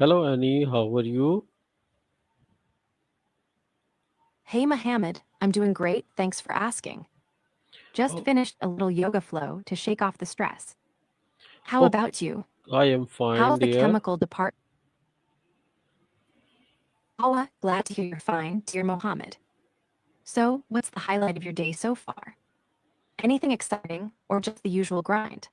Hello Annie, how are you? Hey Mohammed, I'm doing great, thanks for asking. Just Oh, finished a little yoga flow to shake off the stress. How oh, about you? I am How's fine, the dear. chemical department? Awa, glad to hear you're fine, dear Mohammed. So, what's the highlight of your day so far? Anything exciting, or just the usual grind?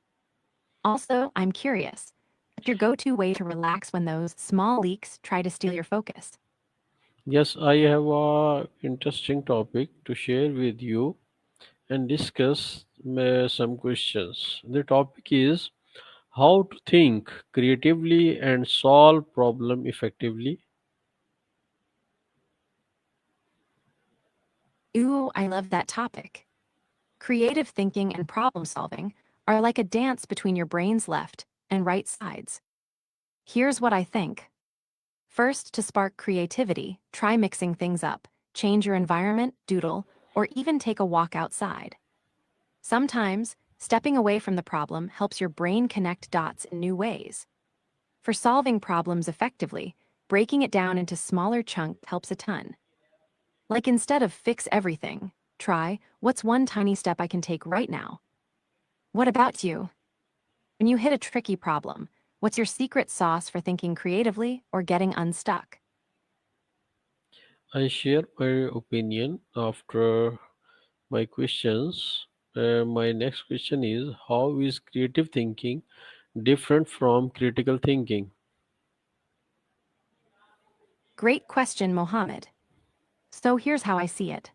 Also, I'm curious, what's your go-to way to relax when those small leaks try to steal your focus? Yes, I have a interesting topic to share with you and discuss some questions. The topic is how to think creatively and solve problem effectively. Ooh, I love that topic. Creative thinking and problem solving are like a dance between your brain's left and right sides. Here's what I think. First, to spark creativity, try mixing things up, change your environment, doodle, or even take a walk outside. Sometimes, stepping away from the problem helps your brain connect dots in new ways. For solving problems effectively, breaking it down into smaller chunks helps a ton. Like instead of fix everything, try what's one tiny step I can take right now. What about you? When you hit a tricky problem, what's your secret sauce for thinking creatively or getting unstuck? I share my opinion after my questions. My next question is how is creative thinking different from critical thinking? Great question, Mohammed. So here's how I see it.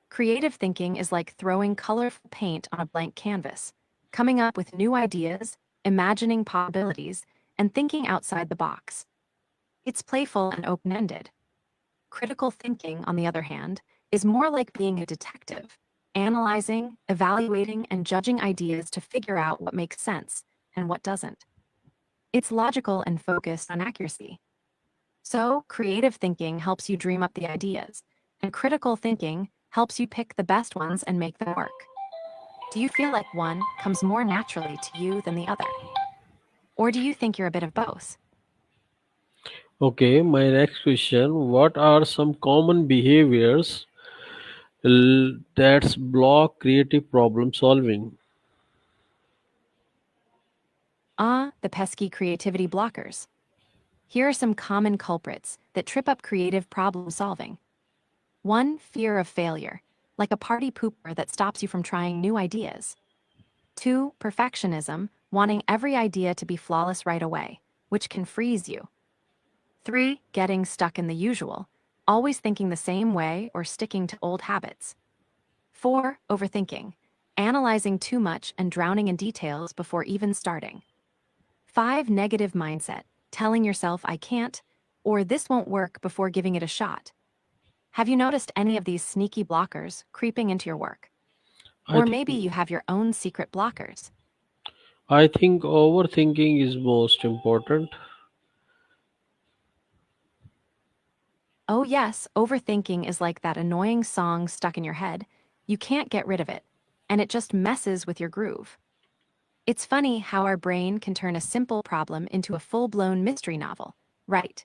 Creative thinking is like throwing colorful paint on a blank canvas, coming up with new ideas, imagining possibilities, and thinking outside the box. It's playful and open ended. Critical thinking, on the other hand, is more like being a detective, analyzing, evaluating, and judging ideas to figure out what makes sense and what doesn't. It's logical and focused on accuracy. So, creative thinking helps you dream up the ideas, and critical thinking helps you pick the best ones and make them work. Do you feel like one comes more naturally to you than the other? Or do you think you're a bit of both? Okay, my next question, what are some common behaviors that block creative problem solving? The pesky creativity blockers. Here are some common culprits that trip up creative problem solving. 1. Fear of failure, like a party pooper that stops you from trying new ideas. 2. Perfectionism, wanting every idea to be flawless right away, which can freeze you. 3. Getting stuck in the usual, always thinking the same way or sticking to old habits. 4. Overthinking, analyzing too much and drowning in details before even starting. 5. Negative mindset, telling yourself I can't or this won't work before giving it a shot. Have you noticed any of these sneaky blockers creeping into your work? I Or think maybe you have your own secret blockers. I think overthinking is most important. Oh, yes, overthinking is like that annoying song stuck in your head. You can't get rid of it, and it just messes with your groove. It's funny how our brain can turn a simple problem into a full-blown mystery novel, right?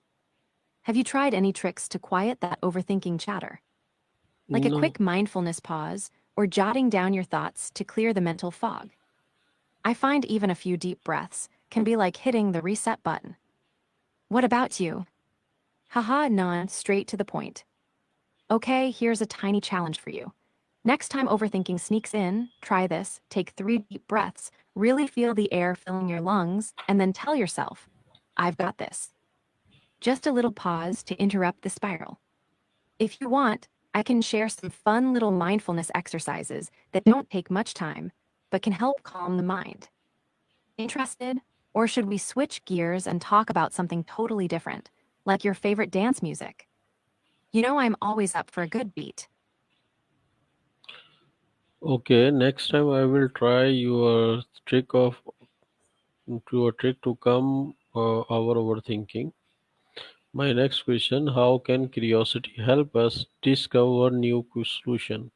Have you tried any tricks to quiet that overthinking chatter? Like a No, quick mindfulness pause or jotting down your thoughts to clear the mental fog. I find even a few deep breaths can be like hitting the reset button. What about you? Haha, non, straight to the point. Okay, here's a tiny challenge for you. Next time overthinking sneaks in, try this. Take 3 deep breaths, really feel the air filling your lungs, and then tell yourself, I've got this. Just a little pause to interrupt the spiral. If you want, I can share some fun little mindfulness exercises that don't take much time, but can help calm the mind. Interested? Or should we switch gears and talk about something totally different, like your favorite dance music? You know I'm always up for a good beat. okay, next time I will try your trick to come our overthinking. My next question, how can curiosity help us discover new solution?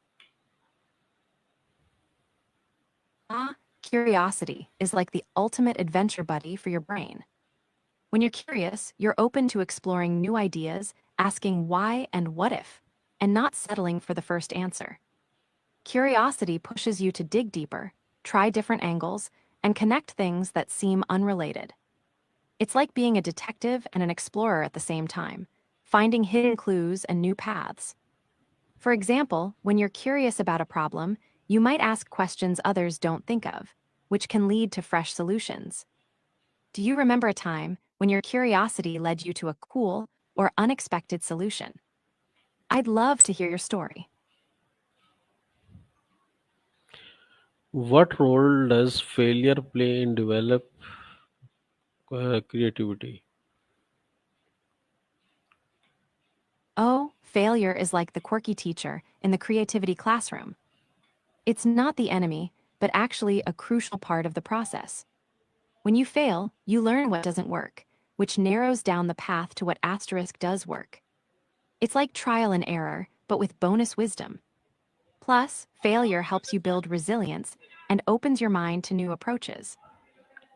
Curiosity is like the ultimate adventure buddy for your brain. When you're curious, you're open to exploring new ideas, asking why and what if, and not settling for the first answer. Curiosity pushes you to dig deeper, try different angles, and connect things that seem unrelated. It's like being a detective and an explorer at the same time, finding hidden clues and new paths. For example, when you're curious about a problem, you might ask questions others don't think of, which can lead to fresh solutions. Do you remember a time when your curiosity led you to a cool or unexpected solution? I'd love to hear your story. What role does failure play in develop creativity? Oh, failure is like the quirky teacher in the creativity classroom. It's not the enemy, but actually a crucial part of the process. When you fail, you learn what doesn't work, which narrows down the path to what asterisk does work. It's like trial and error, but with bonus wisdom. Plus, failure helps you build resilience and opens your mind to new approaches.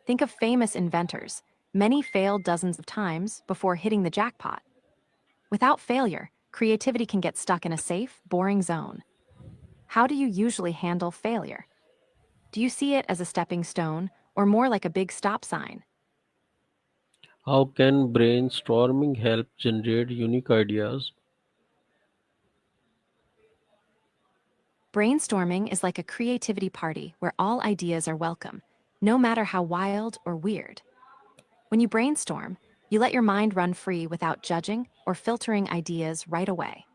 Think of famous inventors. Many failed dozens of times before hitting the jackpot. Without failure, creativity can get stuck in a safe, boring zone. How do you usually handle failure? Do you see it as a stepping stone or more like a big stop sign? How can brainstorming help generate unique ideas? Brainstorming is like a creativity party where all ideas are welcome, no matter how wild or weird. When you brainstorm, you let your mind run free without judging or filtering ideas right away.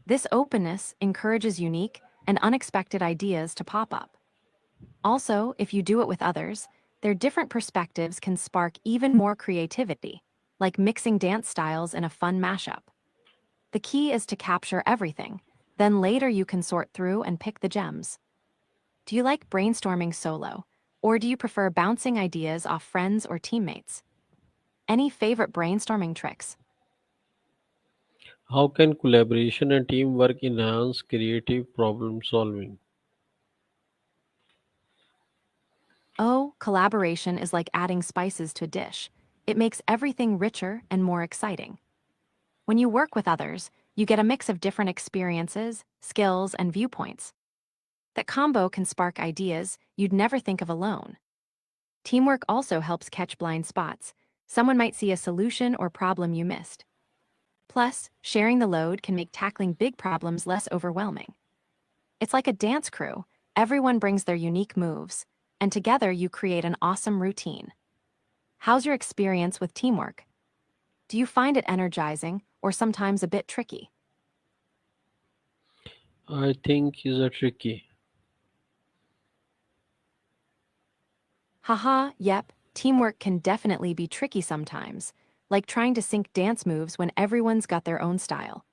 This openness encourages unique and unexpected ideas to pop up. Also, if you do it with others, their different perspectives can spark even more creativity, like mixing dance styles in a fun mashup. The key is to capture everything, then later you can sort through and pick the gems. Do you like brainstorming solo, or do you prefer bouncing ideas off friends or teammates? Any favorite brainstorming tricks? How can collaboration and teamwork enhance creative problem solving? Oh, collaboration is like adding spices to a dish. It makes everything richer and more exciting. When you work with others, you get a mix of different experiences, skills, and viewpoints. That combo can spark ideas you'd never think of alone. Teamwork also helps catch blind spots. Someone might see a solution or problem you missed. Plus, sharing the load can make tackling big problems less overwhelming. It's like a dance crew. Everyone brings their unique moves, and together you create an awesome routine. How's your experience with teamwork? Do you find it energizing or sometimes a bit tricky? I think is a tricky. Haha, yep, teamwork can definitely be tricky sometimes, like trying to sync dance moves when everyone's got their own style.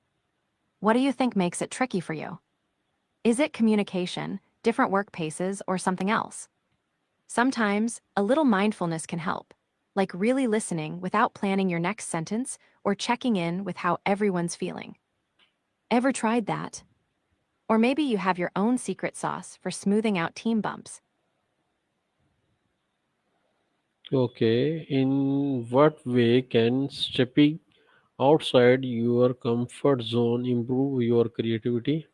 What do you think makes it tricky for you? Is it communication, different work paces, or something else? Sometimes, a little mindfulness can help, like really listening without planning your next sentence or checking in with how everyone's feeling. Ever tried that? Or maybe you have your own secret sauce for smoothing out team bumps. Okay, in what way can stepping outside your comfort zone improve your creativity?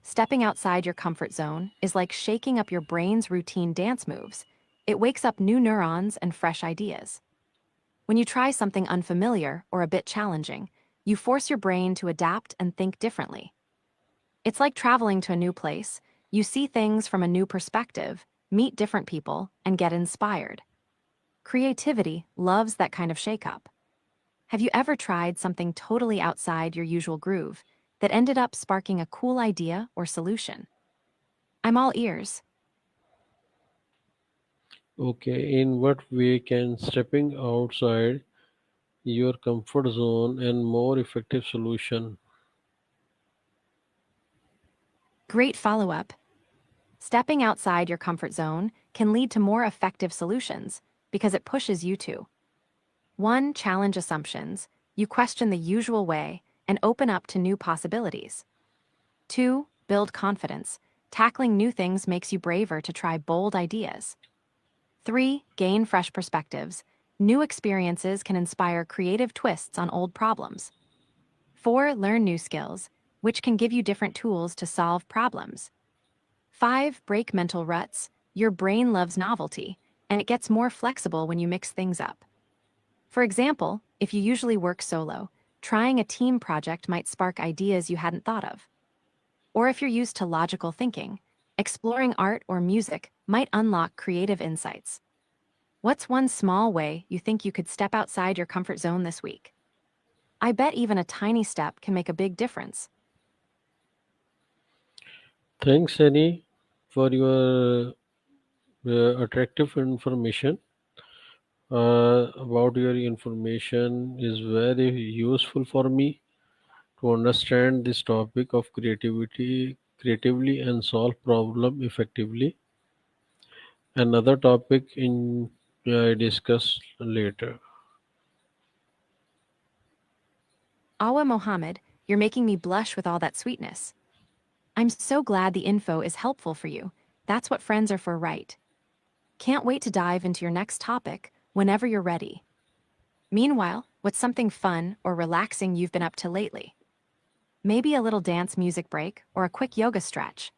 Stepping outside your comfort zone is like shaking up your brain's routine dance moves. It wakes up new neurons and fresh ideas. When you try something unfamiliar or a bit challenging, you force your brain to adapt and think differently. It's like traveling to a new place. You see things from a new perspective, meet different people, and get inspired. Creativity loves that kind of shakeup. Have you ever tried something totally outside your usual groove that ended up sparking a cool idea or solution? I'm all ears. Okay, in what way can stepping outside your comfort zone and more effective solution? Great follow up. Stepping outside your comfort zone can lead to more effective solutions because it pushes you to 1. Challenge assumptions. You question the usual way and open up to new possibilities. 2. Build confidence. Tackling new things makes you braver to try bold ideas. 3. Gain fresh perspectives. New experiences can inspire creative twists on old problems. 4. Learn new skills, which can give you different tools to solve problems. 5. Break mental ruts. Your brain loves novelty, and it gets more flexible when you mix things up. For example, if you usually work solo, trying a team project might spark ideas you hadn't thought of. Or if you're used to logical thinking, exploring art or music might unlock creative insights. What's one small way you think you could step outside your comfort zone this week? I bet even a tiny step can make a big difference. Thanks, Annie, for your attractive information. About your information is very useful for me to understand this topic of creativity creatively and solve problem effectively. Another topic in I discuss later. Awa Mohammed, you're making me blush with all that sweetness. I'm so glad the info is helpful for you. That's what friends are for, right? Can't wait to dive into your next topic whenever you're ready. Meanwhile, what's something fun or relaxing you've been up to lately? Maybe a little dance music break or a quick yoga stretch.